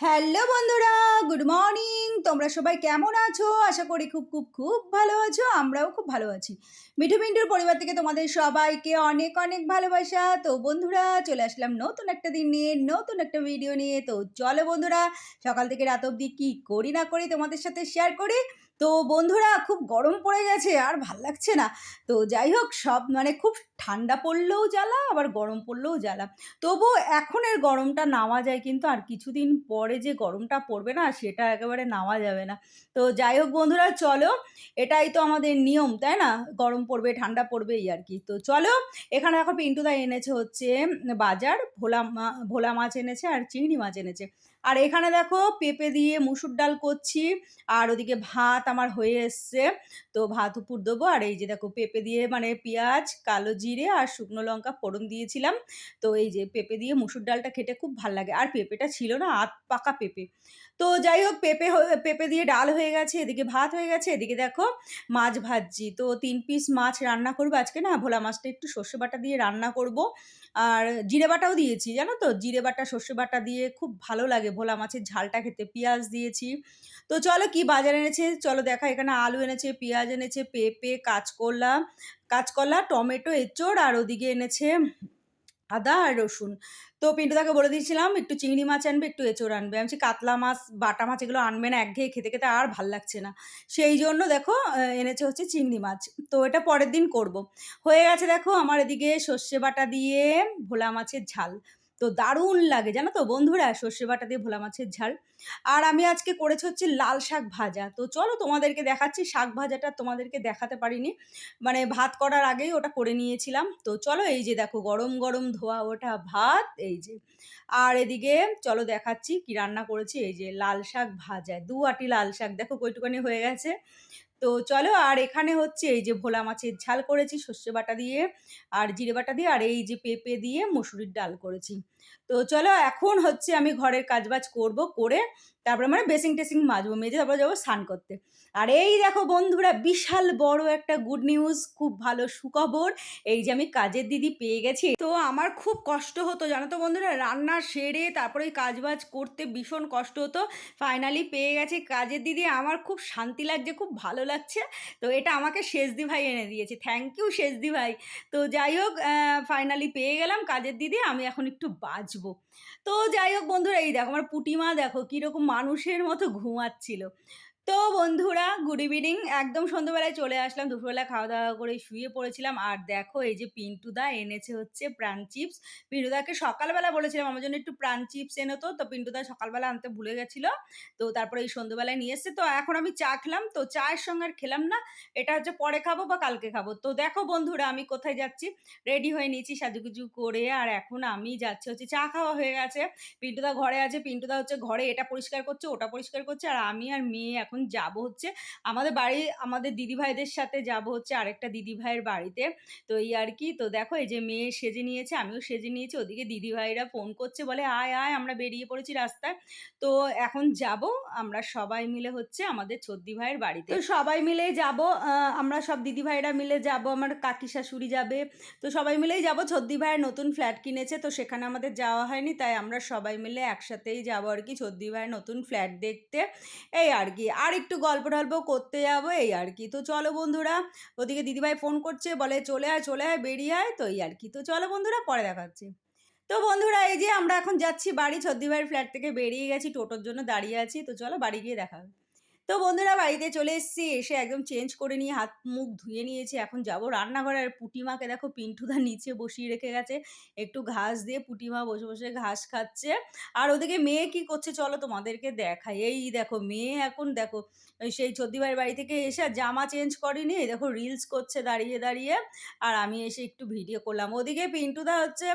Hello বন্ধুরা, good morning. তোমরা সবাই কেমন আছো? আশা করি খুব খুব খুব ভালো আছো। আমরাও খুব ভালো আছি। মিঠু মিন্টুর পরিবার থেকে তোমাদের সবাইকে অনেক অনেক ভালোবাসা। তো বন্ধুরা, চলে আসলাম নতুন একটা দিন নিয়ে, নতুন একটা ভিডিও নিয়ে। তো চলো বন্ধুরা, সকাল থেকে রাত অবধি কি করি না করি তোমাদের সাথে শেয়ার করি। তো বন্ধুরা, খুব গরম পড়ে গেছে, আর ভাল লাগছে না। তো যাই হোক, সব খুব ঠান্ডা পড়লেও জ্বালা, আবার গরম পড়লেও জ্বালা। তবুও এখনের গরমটা নাওয়া যায়, কিন্তু আর কিছুদিন পরে যে গরমটা পড়বে না, সেটা একেবারে নাওয়া যাবে না। তো যাই হোক বন্ধুরা, চলো, এটাই তো আমাদের নিয়ম, তাই না? গরম পড়বে, ঠান্ডা পড়বে, এই আর কি। তো চলো, এখানে দেখো পিন্টুদা এনেছে হচ্ছে বাজার, ভোলা মাছ এনেছে আর চিংড়ি মাছ এনেছে। আর এখানে দেখো পেঁপে দিয়ে মুসুর ডাল করছি, আর ওদিকে ভাত আমার হয়ে এসছে। তো ভাত উপর দেবো, আর এই যে দেখো পেঁপে দিয়ে পেঁয়াজ, কালো জিরে আর শুকনো লঙ্কা ফোড়ন দিয়েছিলাম। তো এই যে পেঁপে দিয়ে মুসুর ডালটা খেতে খুব ভাল লাগে, আর পেঁপেটা ছিল না আধ পাকা পেঁপে। তো যাই হোক, পেঁপে দিয়ে ডাল হয়ে গেছে, এদিকে ভাত হয়ে গেছে, এদিকে দেখো মাছ ভাজছি। তো 3 পিস মাছ রান্না করবো আজকে, না ভোলা মাছটা একটু সর্ষে বাটা দিয়ে রান্না করব। আর জিরে বাটাও দিয়েছি, জানো তো, জিরে বাটা সর্ষে বাটা দিয়ে খুব ভালো লাগে ভোলা মাছের ঝালটা খেতে। পেঁয়াজ দিয়েছি। তো চলো, কি বাজার এনেছে চলো দেখা। এখানে আলু এনেছে, পেঁয়াজ এনেছে, পেঁপে, কাঁচকলা, টমেটো, এঁচোড়, আর ওদিকে এনেছে আদা আর রসুন। তো পিন্টুদাকে বলে দিয়েছিলাম একটু চিংড়ি মাছ আনবে, একটু এঁচোড় আনবে। আমি বলছি কাতলা মাছ, বাটা মাছ এগুলো আনবে না, একঘেয়ে খেতে খেতে আর ভাল লাগছে না। সেই জন্য দেখো এনেছে হচ্ছে চিংড়ি মাছ। তো এটা পরের দিন করব। হয়ে গেছে দেখো আমার এদিকে সর্ষে বাটা দিয়ে ভোলা মাছের ঝাল। তো দারুণ লাগে জানো তো বন্ধুরা, সর্ষে বাটা দিয়ে ভোলা মাছের ঝাল। আর আমি আজকে করেছি হচ্ছে লাল শাক ভাজা। তো চলো তোমাদেরকে দেখাচ্ছি। শাক ভাজাটা তোমাদেরকে দেখাতে পারিনি, ভাত করার আগেই ওটা করে নিয়েছিলাম। তো চলো, এই যে দেখো গরম গরম ধোয়া ওঠা ভাত, এই যে। আর এদিকে চলো দেখাচ্ছি কি রান্না করেছি। এই যে লাল শাক ভাজা, 2 আটি লাল শাক, দেখো কইটুকানি হয়ে গেছে। তো চলো, আর এখানে হচ্ছে এই যে ভোলা মাছের ঝাল করেছি সর্ষে বাটা দিয়ে আর জিরে বাটা দিয়ে, আর এই যে পেঁপে দিয়ে মসুরির ডাল করেছি। তো চলো, এখন হচ্ছে আমি ঘরের কাজবাজ করব, করে তারপরে বেসিং টেসিং মাজবো, মেজে তারপরে যাবো স্নান করতে। আর এই দেখো বন্ধুরা, বিশাল বড় একটা গুড নিউজ, খুব ভালো সুখবর। এই যে আমি কাজের দিদি পেয়ে গেছি। তো আমার খুব কষ্ট হতো জানো তো বন্ধুরা, রান্না সেরে তারপরে কাজবাজ করতে ভীষণ কষ্ট হতো। ফাইনালি পেয়ে গেছি কাজের দিদি, আমার খুব শান্তি লাগছে, খুব ভালো লাগছে। তো এটা আমাকে শেষদি ভাই এনে দিয়েছে, থ্যাংক ইউ শেষদি ভাই। তো যাই হোক, ফাইনালি পেয়ে গেলাম কাজের দিদি, আমি এখন একটু বাঁচবো। তো যাই হোক বন্ধুরা, এই দেখো আমার পুটিমা, দেখো কীরকম মানুষের মতো ঘুমাচ্ছিল। তো বন্ধুরা, গুড ইভিনিং। একদম সন্ধ্যেবেলায় চলে আসলাম, দুপুরবেলা খাওয়া দাওয়া করে শুয়ে পড়েছিলাম। আর দেখো এই যে পিন্টুদা এনেছে হচ্ছে প্রাণ চিপস। পিন্টুদাকে সকালবেলা বলেছিলাম আমার জন্য একটু প্রাণ চিপস এনো। তো পিন্টুদা সকালবেলা আনতে ভুলে গেছিলো। তো তারপরে এই সন্ধ্যেবেলায় নিয়ে এসছে। তো এখন আমি চা খেলাম, তো চায়ের সঙ্গে আর খেলাম না, এটা হচ্ছে পরে খাবো বা কালকে খাবো। তো দেখো বন্ধুরা, আমি কোথায় যাচ্ছি। রেডি হয়ে নিয়েছি সাজুগুজু করে, আর এখন আমি যাচ্ছি হচ্ছে, চা খাওয়া হয়ে গেছে, পিন্টুদা ঘরে আছে। পিন্টুদা হচ্ছে ঘরে এটা পরিষ্কার করছে, ওটা পরিষ্কার করছে, আর আমি আর মেয়ে এখন যাব হচ্ছে আমাদের বাড়ি, আমাদের দিদিভাইদের সাথে যাব হচ্ছে আরেকটা দিদিভাইয়ের বাড়িতে। তো এই আর কি। তো দেখো এই যে মেয়ে সেজে নিয়েছে, আমিও সেজে নিয়েছি, ওদিকে দিদিভাইরা ফোন করছে, বলে আয় আয়, আমরা বেরিয়ে পড়েছি রাস্তায়। তো এখন যাব আমরা সবাই মিলে হচ্ছে আমাদের ছোদ্দি ভাইয়ের বাড়িতে। তো সবাই মিলেই যাব, আমরা সব দিদিভাইরা মিলে যাব, আমার কাকি শাশুড়ি যাবে। তো সবাই মিলেই যাব। ছোদ্দি ভাইয়ের নতুন ফ্ল্যাট কিনেছে, তো সেখানে আমাদের যাওয়া হয়নি, তাই আমরা সবাই মিলে একসাথেই যাবো আর কি ছোদ্দি ভাইয়ের নতুন ফ্ল্যাট দেখতে। এই আর কি, আর একটু গল্প টল্প করতে যাবো, এই আর কি। তো চলো বন্ধুরা, ওদিকে দিদিভাই ফোন করছে, বলে চলে আয় চলে আয়, বেরিয়ে আয়। তো এই আর কি। তো চলো বন্ধুরা, পরে দেখা হচ্ছে। তো বন্ধুরা, এই যে আমরা এখন যাচ্ছি বাড়ি, ছোদ্দি ভাইয়ের ফ্ল্যাট থেকে বেরিয়ে গেছি, টোটোর জন্য দাঁড়িয়ে আছি। তো চলো বাড়ি গিয়ে দেখা হবে। তো বন্ধুরা, বাড়িতে চলে এসেছি, এসে একদম চেঞ্জ করে নিয়ে হাত মুখ ধুয়ে নিয়েছি, এখন যাব রান্নাঘরে। আর পুটিমাকে দেখো পিন্টুদা নিচে বসিয়ে রেখে গেছে, একটু ঘাস দিয়ে পুটিমা বসে বসে ঘাস খাচ্ছে। আর ওদিকে মেয়ে কি করছে চলো তোমাদেরকে দেখাই। এই দেখো মেয়ে এখন দেখো ওই সেই ছোদ্দি ভাইয়ের বাড়ি থেকে এসে আর জামা চেঞ্জ করেনি, এই দেখো রিলস করছে দাঁড়িয়ে দাঁড়িয়ে। আর আমি এসে একটু ভিডিও করলাম। ওদিকে পিন্টুদা হচ্ছে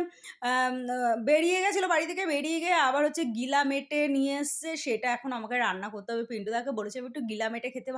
বেরিয়ে গেছিলো বাড়ি থেকে, বেরিয়ে গিয়ে আবার হচ্ছে গিলা মেটে নিয়ে এসছে, সেটা এখন আমাকে রান্না করতে হবে। পিন্টুদাকে বলেছে আমি একটু গিলামেটে খেতে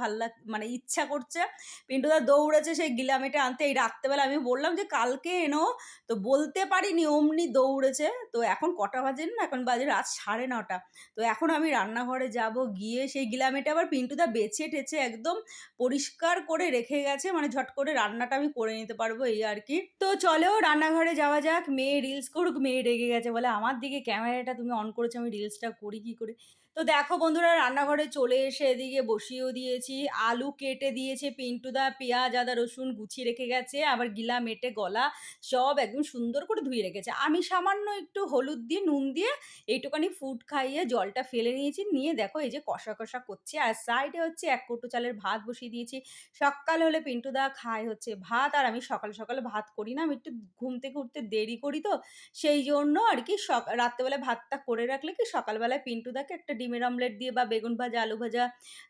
মানে ইচ্ছা করছে। পিন্টুদা দৌড়েছে সেই গিলামেটে আনতে। এই রাত্রেবেলা আমি বললাম যে, "কালকে এনো।" তো বলতে পারিনি অমনি দৌড়েছে। তো এখন কটা বাজে জানেন? এখন বাজে রাত 9:30। তো এখন আমি রান্নাঘরে যাব, গিয়ে সেই গিলামেটে আবার পিন্টুদা বেছে-টেছে একদম পরিষ্কার করে রেখে গেছে। মানে ঝট করে রান্নাটা আমি করে নিতে পারবো এই আরকি। তো চলো রান্নাঘরে যাওয়া যাক। মেয়ে রিলস করুক, মেয়ে রেগে গেছে। বলে, "আমার দিকে ক্যামেরাটা তুমি অন করেছো, আমি রিলসটা করি কি করে?" তো দেখো বন্ধুরা রান্নাঘরে চলে এসে এদিকে বসিয়েও দিয়েছি। আলু কেটে দিয়েছে পিন্টুদা, পেঁয়াজ, আদা, রসুন গুছিয়ে রেখে গেছে। আবার গিলা মেটে গলা সব একদম সুন্দর করে ধুয়ে রেখেছে। আমি সামান্য একটু হলুদ দিয়ে, নুন দিয়ে এইটুখানি ফুড খাইয়ে জলটা ফেলে নিয়েছি। নিয়ে দেখো এই যে কষা, কষা করছি। আর সাইডে হচ্ছে ১ কৌটো চালের ভাত বসিয়ে দিয়েছি। সকাল হলে পিন্টুদা খায় হচ্ছে ভাত। আর আমি সকাল, সকাল ভাত করি না। আমি একটু ঘুম থেকে উঠতে দেরি করি তো। সেই জন্য আরকি রাত্রেবেলায় ভাতটা করে রাখলে কি সকালবেলায় পিন্টুদাকে একটা ডিমের অমলেট দিয়ে বা বেগুন ভাজা, আলু ভাজা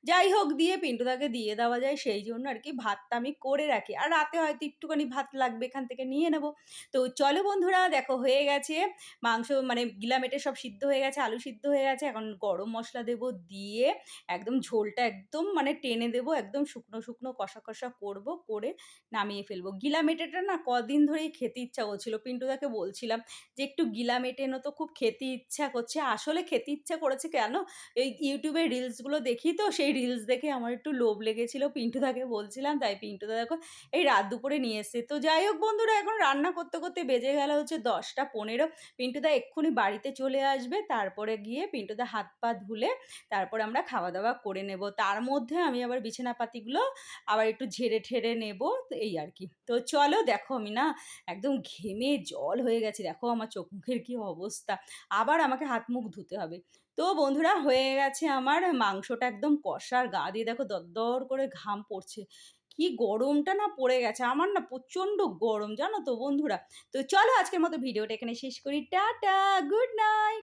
যাই হোক দিয়ে পিন্টুদাকে দিয়ে দেওয়া যায়। সেই জন্য আরকি ভাতটা আমি করে রাখি। আর রাতে হয়তো একটুখানি ভাত লাগবে এখান থেকে নিয়ে নেব। তো চলো বন্ধুরা দেখো হয়ে গেছে। মাংস মানে গিলামেটে সব সিদ্ধ হয়ে গেছে, আলু সিদ্ধ হয়ে গেছে। এখন গরম মসলা দেব, দিয়ে একদম ঝোলটা একদম মানে টেনে দেব। একদম শুকনো, শুকনো কষা, কষা করব, করে নামিয়ে ফেলবো। গিলামেটেটা না কদিন ধরেই খেতে ইচ্ছা করছিল। পিন্টুদাকে বলছিলাম যে, "একটু গিলামেটে এনো তো, খুব খেতে ইচ্ছা করছে।" আসলে খেতে ইচ্ছা করেছে কেন? এই YouTube এ রিলসগুলো দেখি তো, সেই রিলস দেখে আমার একটু লোভ লেগেছিল। পিন্টুদাকে বলছিলাম, তাই পিন্টুদা দেখো এই রাত দুপুরে নিয়ে এসছে। তো যাই হোক বন্ধুরা এখন রান্না করতে, করতে বেজে গেল হচ্ছে 10টা 15। পিন্টুদা এক্ষুনি বাড়িতে চলে আসবে। তারপরে গিয়ে পিন্টুদা হাত পা ধুলে তারপরে আমরা খাওয়া-দাওয়া করে নেব। তার মধ্যে আমি আবার বিছানাপাতিগুলো আবার একটু ঝেড়ে-ঠেড়ে নেব। তো এই আরকি। তো চলো দেখো আমি না একদম ঘেমে জল হয়ে গেছি। দেখো আমার চোখ মুখের কি অবস্থা। আবার আমাকে হাত মুখ ধুতে হবে। তো বন্ধুরা হয়ে গেছে আমার মাংসটা একদম কষা। আর গা দিয়ে দেখো দরদর করে ঘাম পড়ছে। কি গরমটা না পড়ে গেছে। আমার না প্রচণ্ড গরম জানো তো বন্ধুরা। তো চলো আজকের মতো ভিডিওটা এখানে শেষ করি। Tata, good night.